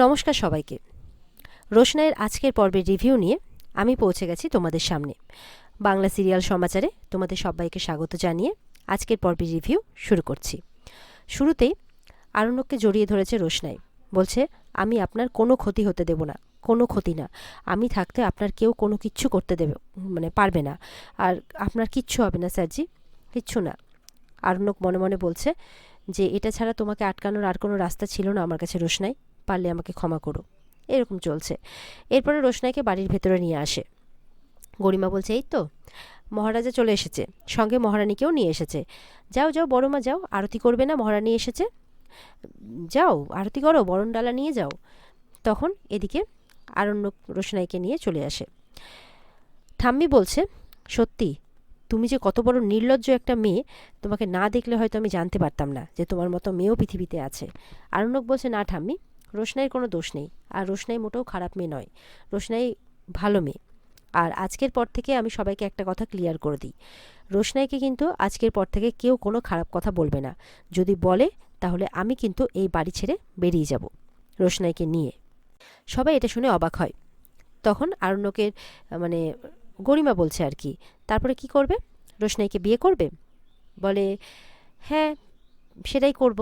নমস্কার সবাইকে। রোশনাইয়ের আজকের পর্বের রিভিউ নিয়ে আমি পৌঁছে গেছি তোমাদের সামনে। বাংলা সিরিয়াল সমাচারে তোমাদের সবাইকে স্বাগত জানিয়ে আজকের পর্বের রিভিউ শুরু করছি। শুরুতেই আরণ্যককে জড়িয়ে ধরেছে রোশনাই, বলছে আমি আপনার কোনো ক্ষতি হতে দেব না, কোনো ক্ষতি না, আমি থাকতে আপনার কেউ কোনো কিচ্ছু করতে দেবে পারবে না, আর আপনার কিচ্ছু হবে না স্যারজি, কিচ্ছু না। আরণ্যক মনে মনে বলছে যে এটা ছাড়া তোমাকে আটকানোর আর কোনো রাস্তা ছিল না আমার কাছে রোশনাই, পারলে আমাকে ক্ষমা করো। এরকম চলছে। এরপরে রোশনাইকে বাড়ির ভেতরে নিয়ে আসে। গরিমা বলছে এই তো মহারাজা চলে এসেছে, সঙ্গে মহারানীকেও নিয়ে এসেছে। যাও যাও বড় মা যাও, আরতি করবে না, মহারানী এসেছে, যাও আরতি করো, বরণ ডালা নিয়ে যাও। তখন এদিকে আরণ্যক রোশনাইকে নিয়ে চলে আসে। ঠাম্মি বলছে সত্যি তুমি যে কত বড় নির্লজ্জ একটা মেয়ে, তোমাকে না দেখলে হয়তো আমি জানতে পারতাম না যে তোমার মতো মেয়েও পৃথিবীতে আছে। আরণ্যক বলছে না ঠাম্মি, রোশনাইয়ের কোনো দোষ নেই, আর রোশনাই মোটেও খারাপ মেয়ে নয়, রোশনাই ভালো মেয়ে। আর আজকের পর থেকে আমি সবাইকে একটা কথা ক্লিয়ার করে দিই, রোশনাইকে কিন্তু আজকের পর থেকে কেউ কোনো খারাপ কথা বলবে না, যদি বলে তাহলে আমি কিন্তু এই বাড়ি ছেড়ে বেরিয়ে যাব রোশনাইকে নিয়ে। সবাই এটা শুনে অবাক হয়। তখন আরণ্যকের গরিমা বলছে আর কি, তারপরে কি করবে, রোশনাইকে বিয়ে করবে? বলে হ্যাঁ সেটাই করব।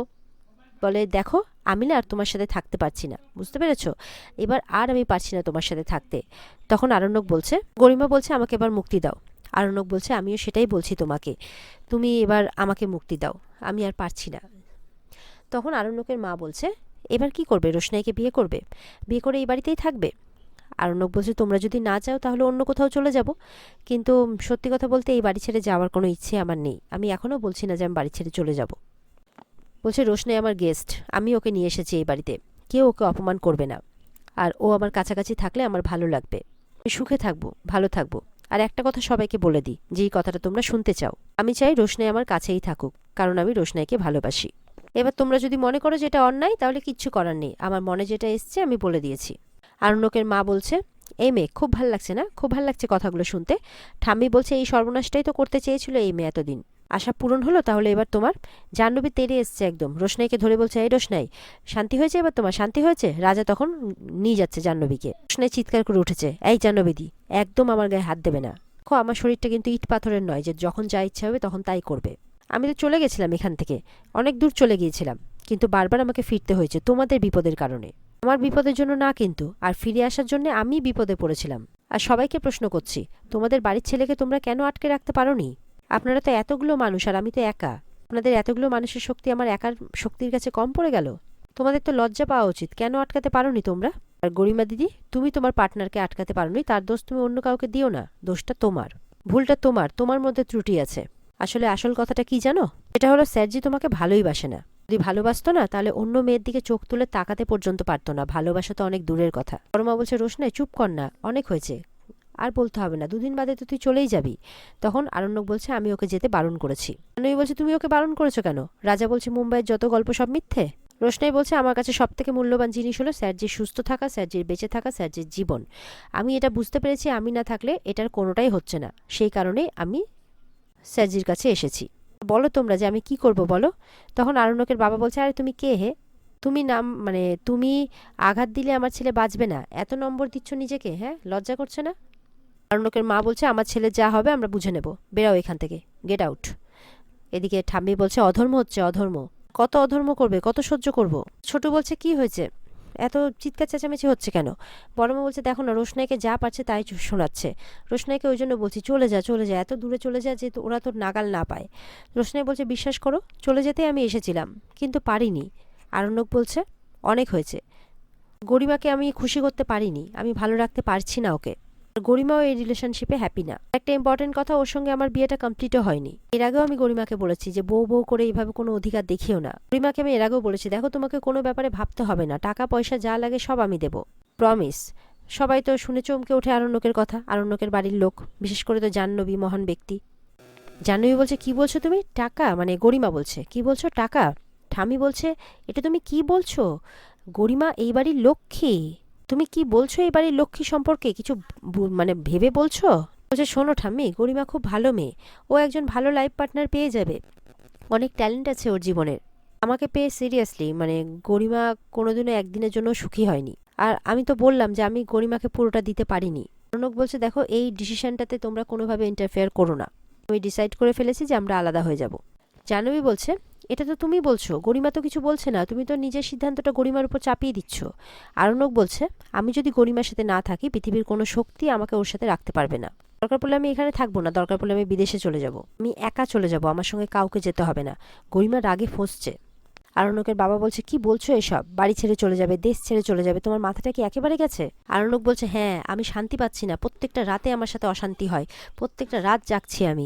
বলে দেখো আমি না আর তোমার সাথে থাকতে পারছি না, বুঝতে পেরেছ, এবার আর আমি পারছি না তোমার সাথে থাকতে। তখন আরণ্যক বলছে, গরিমা বলছে আমাকে এবার মুক্তি দাও। আরণ্যক বলছে আমিও সেটাই বলছি তোমাকে, তুমি এবার আমাকে মুক্তি দাও, আমি আর পারছি না। তখন আরণ্যকের মা বলছে এবার কি করবে, রোশনাইকে বিয়ে করবে, বিয়ে করে এই বাড়িতেই থাকবে? আরণ্যক বলছে তোমরা যদি না চাও তাহলে অন্য কোথাও চলে যাব, কিন্তু সত্যি কথা বলতে এই বাড়ি ছেড়ে যাওয়ার কোনো ইচ্ছে আমার নেই, আমি এখনও বলছি না যে আমি বাড়ি ছেড়ে চলে যাব। বলছে রোশনাই আমার গেস্ট, আমি ওকে নিয়ে এসেছি এই বাড়িতে, কেউ ওকে অপমান করবে না, আর ও আমার কাছাকাছি থাকলে আমার ভালো লাগবে, আমি সুখে থাকবো, ভালো থাকবো। আর একটা কথা সবাইকে বলে দিই, যে এই কথাটা তোমরা শুনতে চাও, আমি চাই রোশনাই আমার কাছেই থাকুক, কারণ আমি রোশনাইকে ভালোবাসি। এবার তোমরা যদি মনে করো যে এটা অন্যায়, তাহলে কিচ্ছু করার নেই, আমার মনে যেটা এসছে আমি বলে দিয়েছি। আরণ্যকের মা বলছে এই মেয়ে খুব ভাল লাগছে না, খুব ভাল লাগছে কথাগুলো শুনতে। ঠাম্মি বলছে এই সর্বনাশটাই তো করতে চেয়েছিল এই মেয়ে এতদিন, আশা পূরণ হলো, তাহলে এবার তোমার জাহ্নবী তেড়ে এসছে একদম, রোশনাইকে ধরে বলছে এই রোশনাই শান্তি হয়েছে, এবার তোমার শান্তি হয়েছে? রাজা তখন নিয়ে যাচ্ছে জাহ্নবীকে। রোশনাই চিৎকার করে উঠেছে এই জাহ্নবীদি, একদম আমার গায়ে হাত দেবে না, আমার শরীরটা কিন্তু ইট পাথরের নয় যে যখন যা ইচ্ছা হবে তখন তাই করবে। আমি তো চলে গেছিলাম এখান থেকে, অনেক দূর চলে গিয়েছিলাম, কিন্তু বারবার আমাকে ফিরতে হয়েছে তোমাদের বিপদের কারণে, আমার বিপদের জন্য না কিন্তু, আর ফিরে আসার জন্য আমি বিপদে পড়েছিলাম। আর সবাইকে প্রশ্ন করছি, তোমাদের বাড়ির ছেলেকে তোমরা কেন আটকে রাখতে পারোনি? আপনারা তো এতগুলো মানুষ আর আমি তো একা, আপনাদের এতগুলো মানুষের শক্তি আমার একার শক্তির কাছে কম পড়ে গেল? তোমাদের তো লজ্জা পাওয়া উচিত, কেন আটকাতে পারোনি তোমরা? আর গরিমা দিদি, তুমি তোমার পার্টনারকে আটকাতে পারোনি, তার দোষ তুমি অন্য কাউকে দিও না, দোষটা তোমার, ভুলটা তোমার, তোমার মধ্যে ত্রুটি আছে। আসলে আসল কথাটা কি জানো, এটা হলো স্যারজি তোমাকে ভালোই বাসে না, যদি ভালোবাসতো না তাহলে অন্য মেয়ের দিকে চোখ তুলে তাকাতে পর্যন্ত পারতো না, ভালোবাসা তো অনেক দূরের কথা। বড়মা বলছে রোশনাই চুপ কর না, অনেক হয়েছে, আর বলতে হবে না, দুদিন বাদে তো তুই চলেই যাবি। তখন আরণ্যক বলছে আমি ওকে যেতে বারণ করেছি। জাহ্নবী বলছে তুমি ওকে বারণ করেছো কেন? রাজা বলছে মুম্বাইয়ের যত গল্প সব মিথ্যে। রোশনাই বলছে আমার কাছে সব থেকে মূল্যবান জিনিস হলো স্যারজির সুস্থ থাকা, স্যারজির বেঁচে থাকা, স্যারজির জীবন। আমি এটা বুঝতে পেরেছি, আমি না থাকলে এটার কোনোটাই হচ্ছে না, সেই কারণেই আমি স্যারজির কাছে এসেছি। বলো তোমরা যে আমি কি করব বলো। তখন আরণ্যকের বাবা বলছে আরে তুমি কে হে, তুমি নাম তুমি আঘাত দিলে আমার ছেলে বাঁচবে না, এত নম্বর দিচ্ছ নিজেকে, হ্যাঁ লজ্জা করছে না? আরণ্যকের মা বলছে আমার ছেলে যা হবে আমরা বুঝে নেব, বেরাও এখান থেকে, গেট আউট। এদিকে ঠাম্মি বলছে অধর্ম হচ্ছে, অধর্ম, কত অধর্ম করবে, কত সহ্য করব। ছোট বলছে কি হয়েছে, এত চিৎকার চেঁচামেচি হচ্ছে কেন? বড়মা বলছে দেখো না রোশনাইকে যা পাচ্ছে তাই শোনাচ্ছে, রোশনাইকে ওই জন্য বলছি চলে যা চলে যা, এত দূরে চলে যা যে ওরা তোর নাগাল না পায়। রোশনাই বলছে বিশ্বাস করো চলে যেতেই আমি এসেছিলাম, কিন্তু পারিনি। আরণ্যক বলছে অনেক হয়েছে, গরিমাকে আমি খুশি করতে পারিনি, আমি ভালো রাখতে পারছি না ওকে, গরিমাও এই রিলেশনশিপে হ্যাপি না। একটা ইম্পর্টেন্ট কথা, ওর সঙ্গে আমার বিয়েটা কমপ্লিটও হয়নি। এর আগেও আমি গরিমাকে বলেছি যে বউ বউ করে এইভাবে কোনো অধিকার দেখিও না। গরিমাকে আমি এর আগেও বলেছি দেখো তোমাকে কোনো ব্যাপারে ভাবতে হবে না, টাকা পয়সা যা লাগে সব আমি দেব, প্রমিস। সবাই তো শুনে চমকে ওঠে আরণ্যকের কথা, আরণ্যকের বাড়ির লোক, বিশেষ করে তো জাহ্নবী মহান ব্যক্তি। জাহ্নবী বলছে কি বলছো তুমি, টাকা? গরিমা বলছে কি বলছো টাকা? ঠামি বলছে এটা তুমি কি বলছো, গরিমা এই বাড়ির লক্ষ্মী, তুমি কি বলছো এই বাড়ির লক্ষ্মী সম্পর্কে কিছু ভেবে বলছো? বলছে শোনো ঠাম্মি, গরিমা খুব ভালো মেয়ে, ও একজন ভালো লাইফ পার্টনার পেয়ে যাবে, অনেক ট্যালেন্ট আছে ওর জীবনের, আমাকে পেয়ে সিরিয়াসলি মানে গরিমা কোনোদিনও একদিনের জন্য সুখী হয়নি। আর আমি তো বললাম যে আমি গরিমাকে পুরোটা দিতে পারিনি। রৌনক বলছে, দেখো এই ডিসিশনটাতে তোমরা কোনোভাবে ইন্টারফেয়ার করো না। আমি ডিসাইড করে ফেলেছি যে আমরা আলাদা হয়ে যাব। জাহ্নবী বলছে, এটা তো তুমি বলছো, গরিমা তো কিছু বলছে না, তুমি তো নিজের সিদ্ধান্তটা গরিমার উপর চাপিয়ে দিচ্ছ। আরণ্যক বলছে, আমি যদি গরিমার সাথে না থাকি পৃথিবীর কোনো শক্তি আমাকে ওর সাথে রাখতে পারবে না। দরকার পড়লে আমি এখানে থাকবো না, দরকার পড়লে আমি বিদেশে চলে যাব, আমি একা চলে যাব, আমার সঙ্গে কাউকে যেতে হবে না। গরিমা রাগে ফসছে। আরণ্যকের বাবা বলছে, কি বলছো এসব? বাড়ি ছেড়ে চলে যাবে, দেশ ছেড়ে চলে যাবে, তোমার মাথাটা কি একেবারে গেছে? আরণ্যক বলছে, হ্যাঁ, আমি শান্তি পাচ্ছি না, প্রত্যেকটা রাতে আমার সাথে অশান্তি হয়, প্রত্যেকটা রাত জাগছি আমি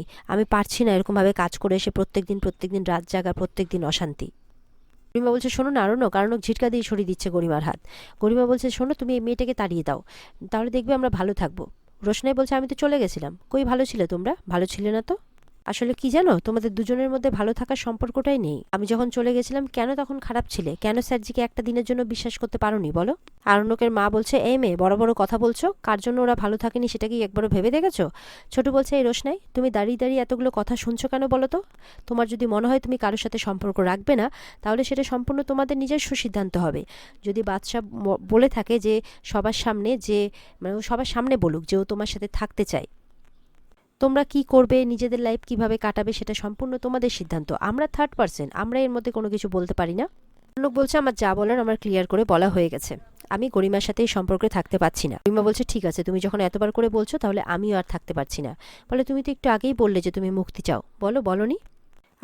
পারছি না এরকমভাবে কাজ করে এসে প্রত্যেকদিন রাত জাগা, প্রত্যেকদিন অশান্তি। গরিমা বলছে, শোনো না আরণ্যক। আরণ্যক ঝিটকা দিয়ে সরিয়ে দিচ্ছে গরিমার হাত। গরিমা বলছে, শোনো, তুমি এই মেয়েটাকে তাড়িয়ে দাও, তাহলে দেখবে আমরা ভালো থাকবো। রোশনাই বলছে, আমি তো চলে গেছিলাম, কই ভালো ছিলে তোমরা? ভালো ছিলে না তো। আসলে কি জানো, তোমাদের দুজনের মধ্যে ভালো থাকার সম্পর্কটাই নেই। আমি যখন চলে গেছিলাম কেন তখন খারাপ ছিলে? কেন স্যারজিকে একটা দিনের জন্য বিশ্বাস করতে পারোনি বলো? আরণ্যকের মা বলছে, এই মেয়ে বড় বড় কথা বলছো, কার জন্য ওরা ভালো থাকেনি সেটা কি একবারও ভেবে দেখেছো? ছোট বলছে, এই রোশনাই, তুমি দাঁড়িয়ে দাঁড়িয়ে এতগুলো কথা শুনছো কেন বলো তো? তোমার যদি মনে হয় তুমি কারোর সাথে সম্পর্ক রাখবে না, তাহলে সেটা সম্পূর্ণ তোমাদের নিজস্ব সিদ্ধান্ত হবে। যদি বাদশা বলে থাকে যে সবার সামনে, যে মানে ও সবার সামনে বলুক যে ও তোমার সাথে থাকতে চায়, তোমরা কি করবে, নিজেদের লাইফ কিভাবে কাটাবে সেটা সম্পূর্ণ তোমাদের সিদ্ধান্ত। আমরা থার্ড পার্সন, আমরা এর মধ্যে কোনো কিছু বলতে পারি না। লোক বলছে, আমার যা বলার আমার ক্লিয়ার করে বলা হয়ে গেছে, আমি গরিমার সাথে এই সম্পর্কে থাকতে পারছি না। গরিমা বলছে, ঠিক আছে, তুমি যখন এতবার করে বলছো তাহলে আমিও আর থাকতে পারছি না। বলে, তুমি তো একটু আগেই বললে যে তুমি মুক্তি চাও, বলনি?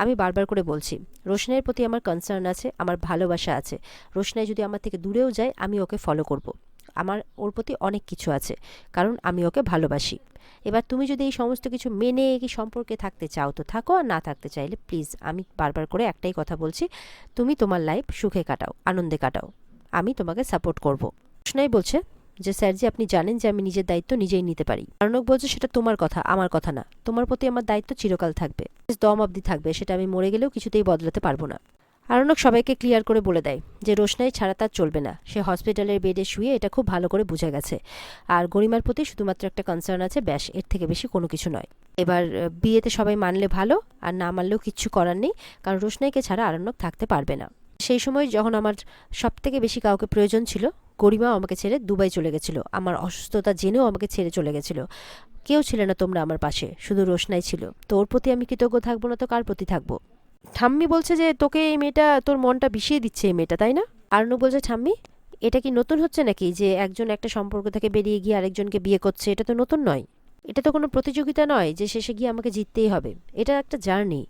আমি বারবার করে বলছি, রোশনাইয়ের প্রতি আমার কনসার্ন আছে, আমার ভালোবাসা আছে। রোশনাই যদি আমার থেকে দূরেও যায় আমি ওকে ফলো করব। আমার ওর প্রতি অনেক কিছু আছে, কারণ আমি ওকে ভালোবাসি। এবার তুমি যদি এই সমস্ত কিছু মেনে কি সম্পর্কে থাকতে চাও তো থাকো, আর না থাকতে চাইলে প্লিজ, আমি বারবার করে একটাই কথা বলছি, তুমি তোমার লাইফ সুখে কাটাও, আনন্দে কাটাও, আমি তোমাকে সাপোর্ট করব। রোশনাই বলছে যে, স্যারজি আপনি জানেন যে আমি নিজের দায়িত্ব নিজেই নিতে পারি। আরণ্যক বলছে, সেটা তোমার কথা, আমার কথা না। তোমার প্রতি আমার দায়িত্ব চিরকাল থাকবে, দম অবধি থাকবে, সেটা আমি মরে গেলেও কিছুতেই বদলাতে পারবো না। আরণ্যক সবাইকে ক্লিয়ার করে বলে দেয় যে রোশনাই ছাড়া তার চলবে না। সে হসপিটালের বেডে শুয়ে এটা খুব ভালো করে বুঝে গেছে। আর গরিমার প্রতি শুধুমাত্র একটা কনসার্ন আছে, ব্যাস, এর থেকে বেশি কোনো কিছু নয়। এবার বিয়েতে সবাই মানলে ভালো, আর না মানলেও কিচ্ছু করার নেই, কারণ রোশনাইকে ছাড়া আরণ্যক থাকতে পারবে না। সেই সময় যখন আমার সব থেকে বেশি কাউকে প্রয়োজন ছিল, গরিমাও আমাকে ছেড়ে দুবাই চলে গেছিল, আমার অসুস্থতা জেনেও আমাকে ছেড়ে চলে গেছিল। কেউ ছিল না তোমরা আমার পাশে, শুধু রোশনাই ছিল। তো ওর প্রতি আমি কৃতজ্ঞ থাকবো না তো কার প্রতি থাকবো? ঠাম্মি বলছে যে তোকে এই মেয়েটা, তোর মনটা বিষিয়ে দিচ্ছে এই মেয়েটা, তাই না? আরনু বলছে, ঠাম্মি, এটা কি নতুন হচ্ছে নাকি যে একজন একটা সম্পর্ক থেকে বেরিয়ে গিয়ে আরেকজনকে বিয়ে করছে? এটা তো নতুন নয়, এটা তো কোনো প্রতিযোগিতা নয় যে শেষে গিয়ে আমাকে জিততেই হবে। এটা একটা জার্নি,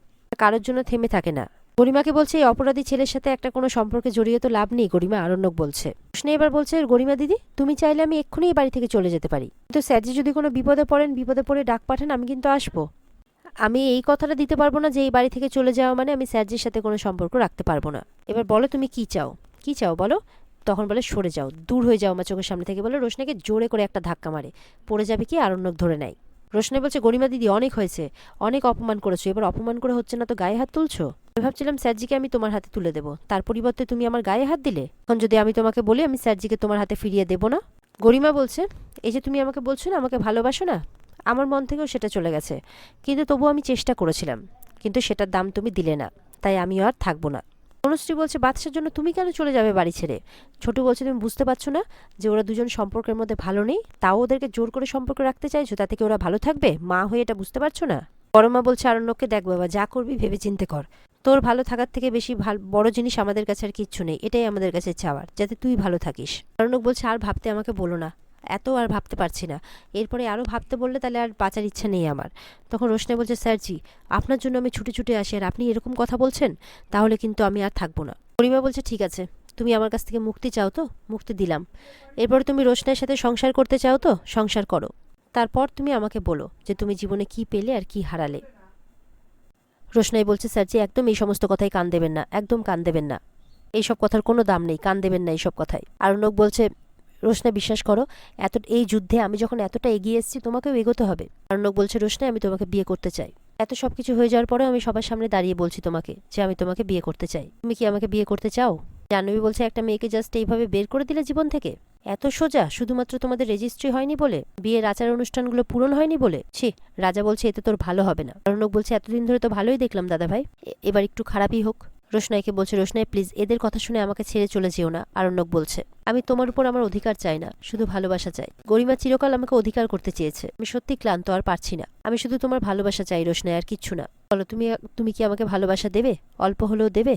কারোর জন্য থেমে থাকে না। গরিমাকে বলছে, এই অপরাধী ছেলের সাথে একটা কোনো সম্পর্কে জড়িয়ে তো লাভ নেই। গরিমা আরণ্যক বলছে। প্রশ্নে এবার বলছে, গরিমা দিদি, তুমি চাইলে আমি এক্ষুনি এই বাড়ি থেকে চলে যেতে পারি, কিন্তু স্যারজি যদি কোনো বিপদে পড়েন, বিপদে পড়ে ডাক পাঠান, আমি কিন্তু আসবো। আমি এই কথাটা দিতে পারবো না যে এই বাড়ি থেকে চলে যাওয়া মানে আমি স্যারজির সাথে কোনো সম্পর্ক রাখতে পারবো না। এবার বলো তুমি কি চাও, কি চাও বলো? তখন বলে, সরে যাও, দূর হয়ে যাও আমার চোখের সামনে থেকে। বলে রোশনাকে জোরে করে একটা ধাক্কা মারে, পড়ে যাবে কি আরণ্যক ধরে নেয়। রোশনাই বলছে, গরিমা দিদি, অনেক হয়েছে, অনেক অপমান করেছো, এবার অপমান করে হচ্ছে না তো গায়ে হাত তুলছো? আমি ভাবছিলাম স্যারজিকে আমি তোমার হাতে তুলে দেবো, তার পরিবর্তে তুমি আমার গায়ে হাত দিলে। এখন যদি আমি তোমাকে বলি আমি স্যারজিকে তোমার হাতে ফিরিয়ে দেবো না? গরিমা বলছে, এই যে তুমি আমাকে বলছো না আমাকে ভালোবাসো না, আমার মন থেকেও সেটা চলে গেছে, কিন্তু তবু আমি চেষ্টা করেছিলাম, কিন্তু সেটার দাম তুমি দিলে না, তাই আমিও আর থাকবো না। অনুশ্রী বলছে, বাদশার জন্য তুমি কেন চলে যাবে বাড়ি ছেড়ে? ছোটু বলছে, তুমি বুঝতে পারছো না যে ওরা দুজন সম্পর্কের মধ্যে ভালো নেই, তাও ওদেরকে জোর করে সম্পর্ক রাখতে চাইছো, তাতে কি ওরা ভালো থাকবে? মা হয়ে এটা বুঝতে পারছো না? বড় মা বলছে, আরণ্যককে, দেখ বাবা, যা করবি ভেবে চিন্তে কর, তোর ভালো থাকার থেকে বেশি বড় জিনিস আমাদের কাছে আর কিচ্ছু নেই, এটাই আমাদের কাছে চাওয়ার, যাতে তুই ভালো থাকিস। আরণ্যক বলছে, আর ভাবতে আমাকে বলো না, এত আর ভাবতে পারছি না, এরপরে আরও ভাবতে বললে তাহলে আর বাঁচার ইচ্ছা নেই আমার। তখন রোশনাই বলছে, স্যারজি, আপনার জন্য আমি ছুটে ছুটে আসি আর আপনি এরকম কথা বলছেন, তাহলে কিন্তু আমি আর থাকবো না। পরিমা বলছে, ঠিক আছে, তুমি আমার কাছ থেকে মুক্তি চাও তো, মুক্তি দিলাম। এরপরে তুমি রোশনাইয়ের সাথে সংসার করতে চাও তো, সংসার করো। তারপর তুমি আমাকে বলো যে তুমি জীবনে কি পেলে আর কি হারালে। রোশনাই বলছে, স্যারজি, একদম এই সমস্ত কথাই কান দেবেন না, একদম কান দেবেন না, এইসব কথার কোনো দাম নেই, কান দেবেন না এইসব কথায়। আরণ্যক বলছে, রোশনা, বিশ্বাস করো, এই যুদ্ধে আমি যখন এতটা এগিয়ে এসেছি তোমাকেও এগোতে হবে। আরণ্যক বলছে, রোশনা, আমি তোমাকে বিয়ে করতে চাই। এত সব কিছু হয়ে যাওয়ার পরেও আমি সবার সামনে দাঁড়িয়ে বলছি তোমাকে যে আমি তোমাকে বিয়ে করতে চাই। তুমি কি আমাকে বিয়ে করতে চাও? জাহ্নবী বলছে, একটা মেয়েকে জাস্ট এইভাবে বের করে দিলে জীবন থেকে, এত সোজা, শুধুমাত্র তোমাদের রেজিস্ট্রি হয়নি বলে, বিয়ের আচার অনুষ্ঠানগুলো পূরণ হয়নি বলে? ছি, রাজা বলছে, এতে তোর ভালো হবে না। আরণ্যক বলছে, এতদিন ধরে তো ভালোই দেখলাম দাদা ভাই, এবার একটু খারাপই হোক। রোশনাইকে বলছে, রোশনাই প্লিজ এদের কথা শুনে আমাকে ছেড়ে চলে যেও না। আরণ্যক বলছে, আমি তোমার উপর আমার অধিকার চাই না, শুধু ভালোবাসা চাই। গরিমা চিরকাল আমাকে অধিকার করতে চেয়েছে, আমি সত্যি ক্লান্ত, আর পারছি না। আমি শুধু তোমার ভালোবাসা চাই রোশনাই, আর কিচ্ছু না। বলো তুমি কি আমাকে ভালোবাসা দেবে? অল্প হলেও দেবে?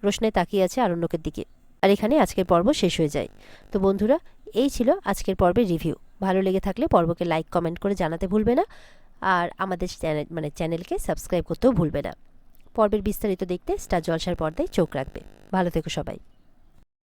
রোশনাই তাকিয়ে আছে আরণ্যকের দিকে। আর এখানে আজকের পর্ব শেষ হয়ে যায়। তো বন্ধুরা, এই ছিল আজকের পর্বের রিভিউ। ভালো লেগে থাকলে পর্বকে লাইক কমেন্ট করে জানাতে ভুলবে না, আর আমাদের চ্যানেলকে সাবস্ক্রাইব করতেও ভুলবে না। পর্বের বিস্তারিত দেখতে স্টার জলসার পর্দায় চোখ রাখবে। ভালো থেকো সবাই।